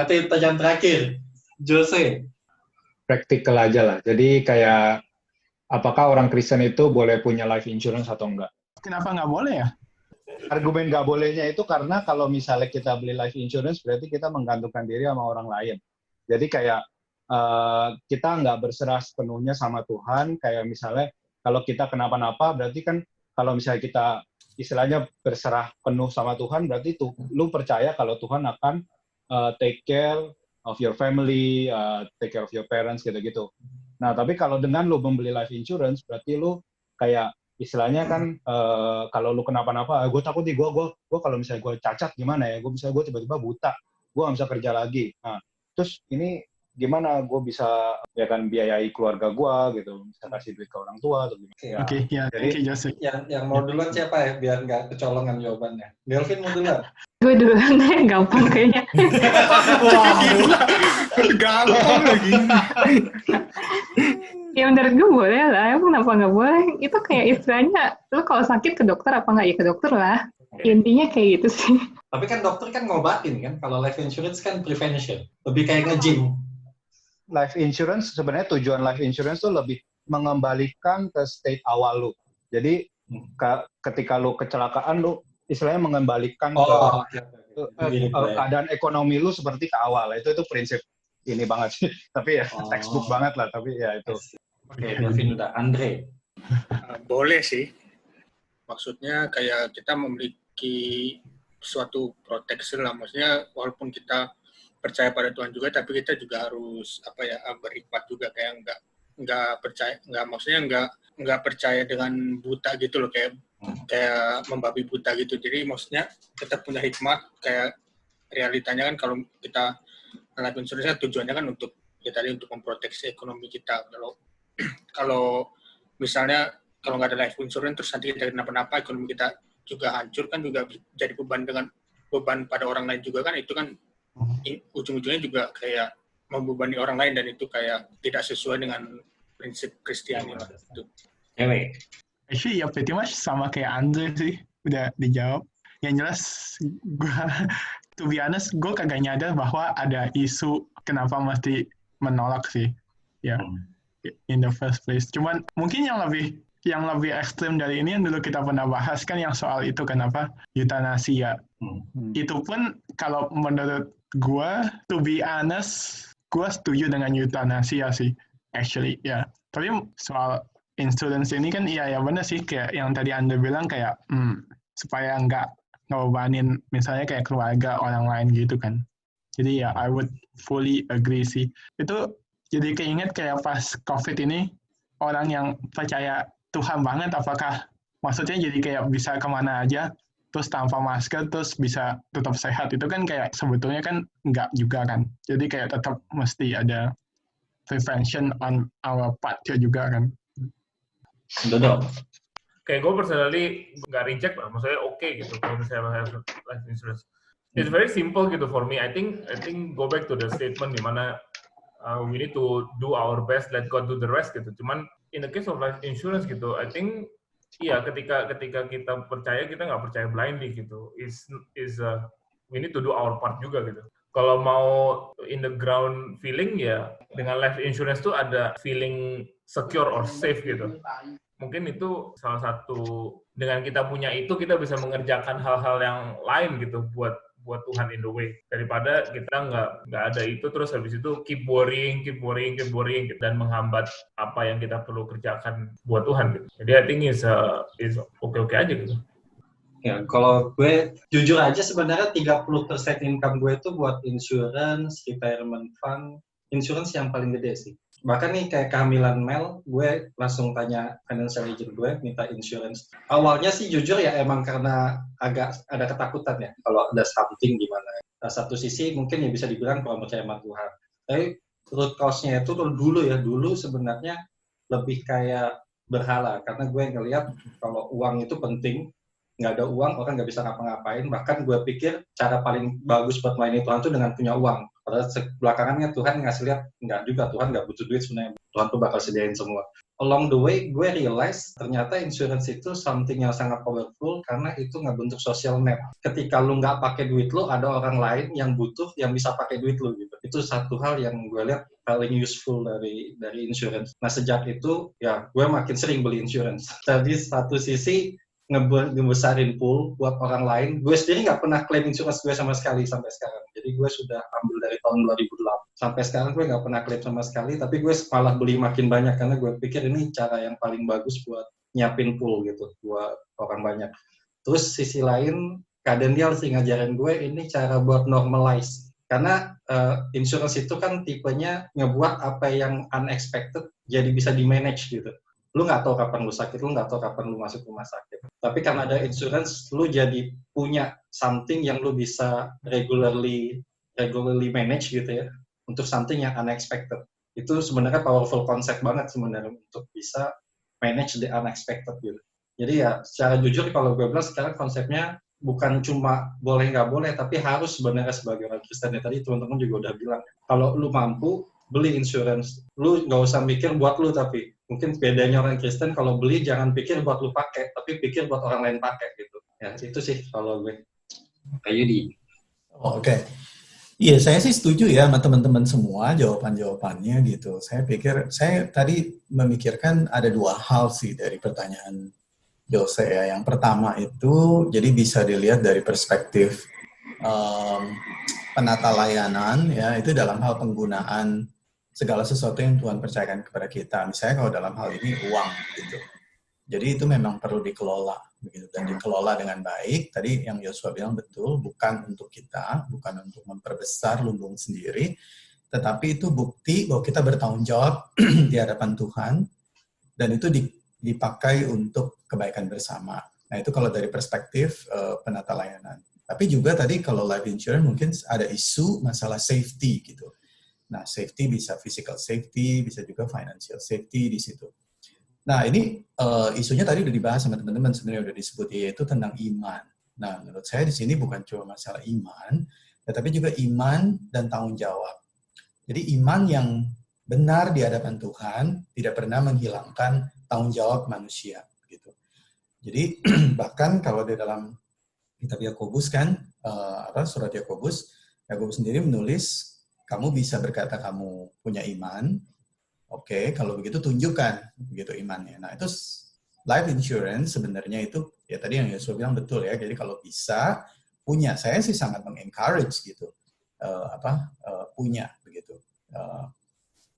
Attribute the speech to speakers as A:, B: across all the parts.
A: Berarti pertanyaan terakhir, Jose.
B: Praktikal aja lah. Jadi kayak apakah orang Kristen itu boleh punya life insurance atau enggak?
C: Kenapa nggak boleh ya?
B: Argumen nggak bolehnya itu karena kalau misalnya kita beli life insurance berarti kita menggantungkan diri sama orang lain. Jadi kayak kita nggak berserah sepenuhnya sama Tuhan. Kayak misalnya kalau kita kenapa-napa berarti kan kalau misalnya kita istilahnya berserah penuh sama Tuhan berarti tuh lu percaya kalau Tuhan akan take care of your family, take care of your parents gitu-gitu. Nah tapi kalau dengan lu membeli life insurance berarti lu kayak istilahnya kan kalau lu kenapa-napa, gue takut nih gue kalau misalnya gue cacat gimana ya, gue tiba-tiba buta, gue nggak bisa kerja lagi. Nah terus ini gimana gue bisa ya kan biayai keluarga gue gitu, bisa kasih duit ke orang tua atau gimana? Ya.
C: Oke, ya.
B: Jadi
A: yang mau duluan siapa ya biar nggak kecolongan jawabannya? Delvin mau duluan?
D: Gue duluan deh, gampang kayaknya.
C: Wah, gampang lagi.
D: Ya menurut gue boleh lah, emang kenapa nggak boleh? Itu kayak istilahnya, lu kalau sakit ke dokter apa nggak? Ya ke dokter lah. Intinya kayak gitu sih.
A: Tapi kan dokter kan ngobatin kan, kalau life insurance kan prevention, lebih kayak nge-gym.
B: Life insurance sebenarnya tujuan life insurance tuh lebih mengembalikan ke state awal lu. Jadi ketika lu kecelakaan lu istilahnya mengembalikan keadaan ekonomi lu seperti ke awal. Itu prinsip ini banget sih. Tapi ya textbook banget lah. Tapi ya itu.
A: Oke, Delvin udah. Andre.
E: Boleh sih. Maksudnya kayak kita memiliki suatu proteksi lah. Maksudnya walaupun kita percaya pada Tuhan juga, tapi kita juga harus berhikmat juga, kayak nggak percaya dengan buta gitu loh, kayak membabi buta gitu. Jadi maksudnya kita punya hikmat, kayak realitanya kan kalau kita life insurance tujuannya kan untuk untuk memproteksi ekonomi kita. Kalau misalnya kalau nggak ada life insurance terus nanti kita kenapa-napa, ekonomi kita juga hancur, kan juga jadi beban pada orang lain juga kan. Itu kan ujung-ujungnya juga kayak membebani orang lain, dan itu kayak tidak sesuai dengan prinsip Kristiani lah itu.
C: Actually ya pretty much sama kayak Andre sih, udah dijawab. Yang jelas gue, to be honest, gue kagak nyadar bahwa ada isu kenapa mesti menolak sih, ya, in the first place. Cuman mungkin yang lebih ekstrim dari ini yang dulu kita pernah bahas kan, yang soal itu kenapa eutanasi ya. Itu pun kalau menurut gue, to be honest, gue setuju dengan eutanasi ya sih, actually ya. Tapi soal insurance ini kan iya ya benar sih, kayak yang tadi Anda bilang kayak supaya nggak ngebebanin misalnya kayak keluarga orang lain gitu kan. Jadi ya I would fully agree sih. Itu jadi keinget kayak pas COVID ini, orang yang percaya Tuhan banget apakah maksudnya jadi kayak bisa kemana aja terus tanpa masker terus bisa tetap sehat, itu kan kayak sebetulnya kan enggak juga kan. Jadi kayak tetap mesti ada prevention on our part juga kan.
A: Dodol.
F: Kayak gue personally nggak reject lah, maksudnya oke gitu kalau misalnya have life insurance. It's very simple gitu for me. I think go back to the statement di mana we need to do our best, let God do the rest gitu. Cuman in the case of life insurance gitu, I think iya ketika kita percaya, kita nggak percaya blindly gitu. We need to do our part juga gitu. Kalau mau in the ground feeling ya dengan life insurance tuh ada feeling secure or safe gitu. Mungkin itu salah satu, dengan kita punya itu kita bisa mengerjakan hal-hal yang lain gitu buat Tuhan in the way, daripada kita nggak ada itu terus habis itu keep worrying gitu, dan menghambat apa yang kita perlu kerjakan buat Tuhan gitu. Jadi I think is oke aja gitu.
A: Ya, kalau gue jujur aja sebenarnya 30% income gue itu buat insurance, retirement fund, insurance yang paling gede sih. Bahkan nih kayak kehamilan Mel, gue langsung tanya financial agent gue, minta insurance. Awalnya sih jujur ya emang karena agak ada ketakutan ya, kalau ada something gimana. Nah, satu sisi mungkin ya bisa dibilang kalau percaya sama Tuhan. Tapi root cause-nya itu dulu sebenarnya lebih kayak berhala. Karena gue ngelihat kalau uang itu penting, nggak ada uang orang nggak bisa ngapa-ngapain. Bahkan gue pikir cara paling bagus buat melayani Tuhan itu dengan punya uang. Padahal belakangannya Tuhan ngasih lihat, nggak juga, Tuhan nggak butuh duit sebenarnya. Tuhan tuh bakal sediain semua. Along the way, gue realize ternyata insurance itu something yang sangat powerful karena itu ngebentuk social net. Ketika lu nggak pakai duit lu, ada orang lain yang butuh yang bisa pakai duit lu gitu. Itu satu hal yang gue lihat paling useful dari insurance. Nah sejak itu ya gue makin sering beli insurance. Jadi satu sisi ngebesarin pool buat orang lain. Gue sendiri nggak pernah claim insurance gue sama sekali sampai sekarang. Jadi gue sudah ambil dari tahun 2008. Sampai sekarang gue nggak pernah claim sama sekali, tapi gue malah beli makin banyak karena gue pikir ini cara yang paling bagus buat nyiapin pool gitu, buat orang banyak. Terus sisi lain, Kak Daniel sih ngajarin gue ini cara buat normalize. Karena insurance itu kan tipenya ngebuat apa yang unexpected jadi bisa di-manage gitu. Lu nggak tahu kapan lu sakit, lu nggak tahu kapan lu masuk rumah sakit. Tapi karena ada insurance, lu jadi punya something yang lu bisa regularly manage gitu ya, untuk something yang unexpected. Itu sebenarnya powerful konsep banget sebenarnya untuk bisa manage the unexpected gitu. Jadi ya secara jujur kalau gue bilang sekarang konsepnya bukan cuma boleh nggak boleh, tapi harus sebenarnya sebagai orang Kristen. Ya, tadi teman-teman juga udah bilang, kalau lu mampu, beli insurance. Lu nggak usah mikir buat lu, tapi mungkin bedanya orang Kristen kalau beli jangan pikir buat lu pakai, tapi pikir buat orang lain pakai gitu. Ya itu sih kalau gue. Kayak Yudi.
G: Oke. Iya, saya sih setuju ya sama teman-teman semua jawaban-jawabannya gitu. Saya pikir, saya tadi memikirkan ada dua hal sih dari pertanyaan Jose ya. Yang pertama itu, jadi bisa dilihat dari perspektif penata layanan ya, itu dalam hal penggunaan segala sesuatu yang Tuhan percayakan kepada kita. Misalnya kalau dalam hal ini uang gitu. Jadi itu memang perlu dikelola begitu, dan dikelola dengan baik. Tadi yang Yosua bilang betul, bukan untuk kita, bukan untuk memperbesar lumbung sendiri, tetapi itu bukti bahwa kita bertanggung jawab di hadapan Tuhan, dan itu dipakai untuk kebaikan bersama. Nah itu kalau dari perspektif penata layanan. Tapi juga tadi kalau life insurance mungkin ada isu masalah safety gitu. Nah safety bisa physical safety, bisa juga financial safety di situ. Nah ini isunya tadi udah dibahas sama teman-teman, sebenarnya udah disebut, yaitu tentang iman. Nah menurut saya di sini bukan cuma masalah iman, tetapi juga iman dan tanggung jawab. Jadi iman yang benar di hadapan Tuhan tidak pernah menghilangkan tanggung jawab manusia. Gitu. Jadi bahkan kalau di dalam kitab Yakobus kan, surat Yakobus sendiri menulis, kamu bisa berkata kamu punya iman. Oke, kalau begitu tunjukkan begitu imannya. Nah, itu life insurance sebenarnya itu ya tadi yang Yosua bilang betul ya. Jadi kalau bisa punya, saya sih sangat mengencourage gitu. Punya begitu.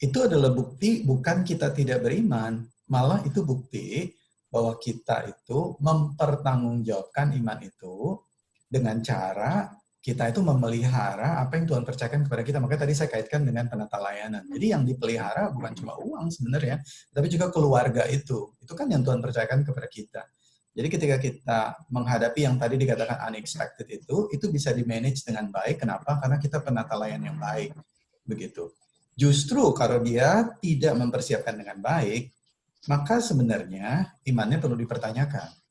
G: Itu adalah bukti bukan kita tidak beriman, malah itu bukti bahwa kita itu mempertanggungjawabkan iman itu dengan cara kita itu memelihara apa yang Tuhan percayakan kepada kita. Makanya tadi saya kaitkan dengan penata layanan. Jadi yang dipelihara bukan cuma uang sebenarnya, tapi juga keluarga itu. Itu kan yang Tuhan percayakan kepada kita. Jadi ketika kita menghadapi yang tadi dikatakan unexpected itu bisa di-manage dengan baik. Kenapa? Karena kita penata layanan yang baik. Begitu. Justru kalau dia tidak mempersiapkan dengan baik, maka sebenarnya imannya perlu dipertanyakan.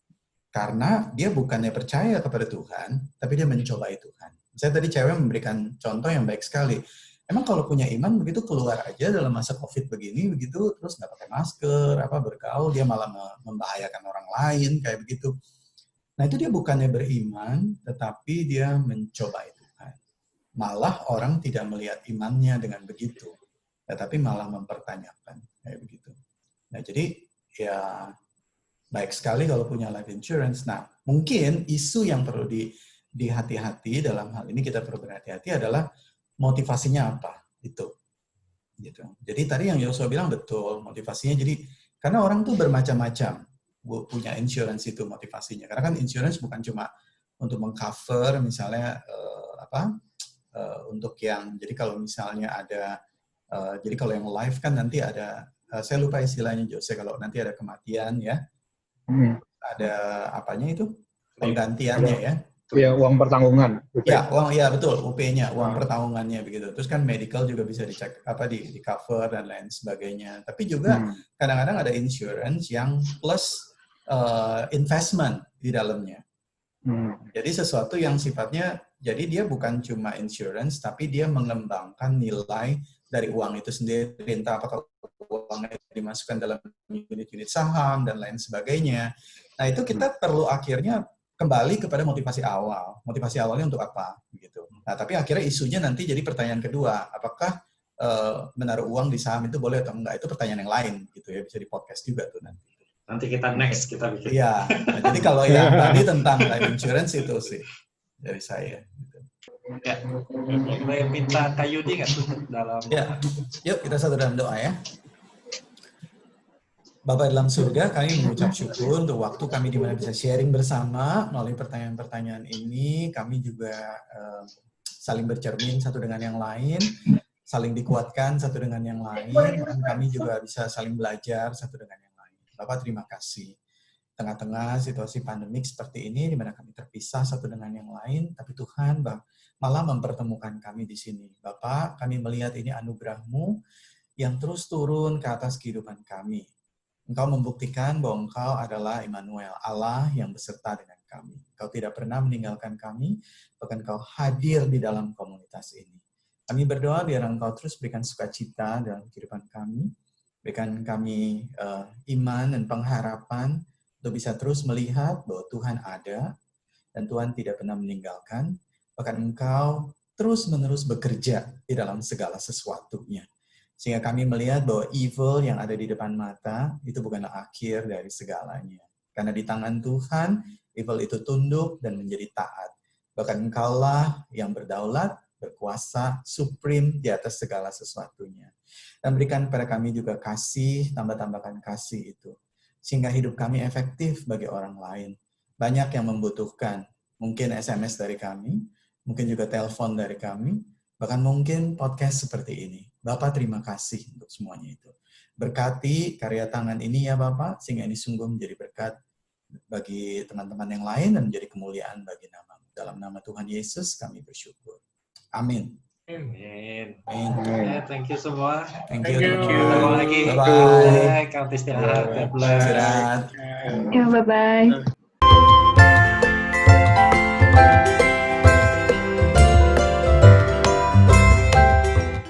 G: Karena dia bukannya percaya kepada Tuhan, tapi dia mencobai Tuhan. Saya tadi cewek memberikan contoh yang baik sekali. Emang kalau punya iman begitu keluar aja dalam masa COVID begini, begitu terus nggak pakai masker, bergaul, dia malah membahayakan orang lain kayak begitu. Nah itu dia bukannya beriman, tetapi dia mencobai Tuhan. Malah orang tidak melihat imannya dengan begitu, tetapi malah mempertanyakan kayak begitu. Nah jadi ya baik sekali kalau punya life insurance. Nah, mungkin isu yang perlu dihati-hati dalam hal ini, kita perlu berhati-hati adalah motivasinya apa, itu. Gitu. Jadi tadi yang Yosua bilang betul, motivasinya jadi, karena orang tuh bermacam-macam punya insurance itu motivasinya. Karena kan insurance bukan cuma untuk mengcover misalnya, untuk yang, jadi kalau misalnya ada, jadi kalau yang life kan nanti ada, saya lupa istilahnya Jose, kalau nanti ada kematian ya, ada apanya itu penggantiannya ya?
B: Ya uang pertanggungan.
G: Ya uang, ya betul, UP-nya, uang pertanggungannya begitu. Terus kan medical juga bisa dicek di cover dan lain sebagainya. Tapi juga kadang-kadang ada insurance yang plus investment di dalamnya. Jadi sesuatu yang sifatnya Jadi dia bukan cuma insurance, tapi dia mengembangkan nilai dari uang itu sendiri, entah apakah uangnya dimasukkan dalam unit-unit saham dan lain sebagainya. Nah itu kita perlu akhirnya kembali kepada motivasi awal. Motivasi awalnya untuk apa? Gitu. Nah tapi akhirnya isunya nanti jadi pertanyaan kedua, apakah menaruh uang di saham itu boleh atau enggak? Itu pertanyaan yang lain, gitu ya, bisa di podcast juga tuh nanti.
A: Nanti kita next kita bikin.
G: Iya. Nah, jadi kalau yang tadi tentang life insurance itu sih dari saya.
A: Ya, boleh minta Kak Yudi nggak dalam?
G: Ya, yuk kita satu dalam doa ya. Bapak dalam surga, kami mengucap syukur untuk waktu kami di mana bisa sharing bersama melalui pertanyaan-pertanyaan ini. Kami juga saling bercermin satu dengan yang lain, saling dikuatkan satu dengan yang lain, dan kami juga bisa saling belajar satu dengan yang lain. Bapak terima kasih. Tengah-tengah situasi pandemik seperti ini, di mana kami terpisah satu dengan yang lain, tapi Tuhan malah mempertemukan kami di sini. Bapak, kami melihat ini anugerah-Mu yang terus turun ke atas kehidupan kami. Engkau membuktikan bahwa Engkau adalah Immanuel, Allah yang beserta dengan kami. Engkau tidak pernah meninggalkan kami, bahkan Engkau hadir di dalam komunitas ini. Kami berdoa biar Engkau terus berikan sukacita dalam kehidupan kami, berikan kami iman dan pengharapan untuk bisa terus melihat bahwa Tuhan ada dan Tuhan tidak pernah meninggalkan, bahkan Engkau terus-menerus bekerja di dalam segala sesuatunya. Sehingga kami melihat bahwa evil yang ada di depan mata itu bukanlah akhir dari segalanya. Karena di tangan Tuhan, evil itu tunduk dan menjadi taat. Bahkan Engkaulah yang berdaulat, berkuasa, supreme di atas segala sesuatunya. Dan berikan kepada kami juga kasih, tambah-tambahkan kasih itu. Sehingga hidup kami efektif bagi orang lain. Banyak yang membutuhkan, mungkin SMS dari kami, mungkin juga telepon dari kami, bahkan mungkin podcast seperti ini. Bapak terima kasih untuk semuanya itu. Berkati karya tangan ini ya Bapak, sehingga ini sungguh menjadi berkat bagi teman-teman yang lain dan menjadi kemuliaan bagi nama-Mu. Dalam nama Tuhan Yesus kami bersyukur. Amin.
A: Amin.
G: Amin.
A: Thank you semua.
G: Thank you.
A: Ketemu lagi.
G: Bye-bye.
A: Kau istirahat. God bless.
G: Istirahat.
D: Ya, bye-bye.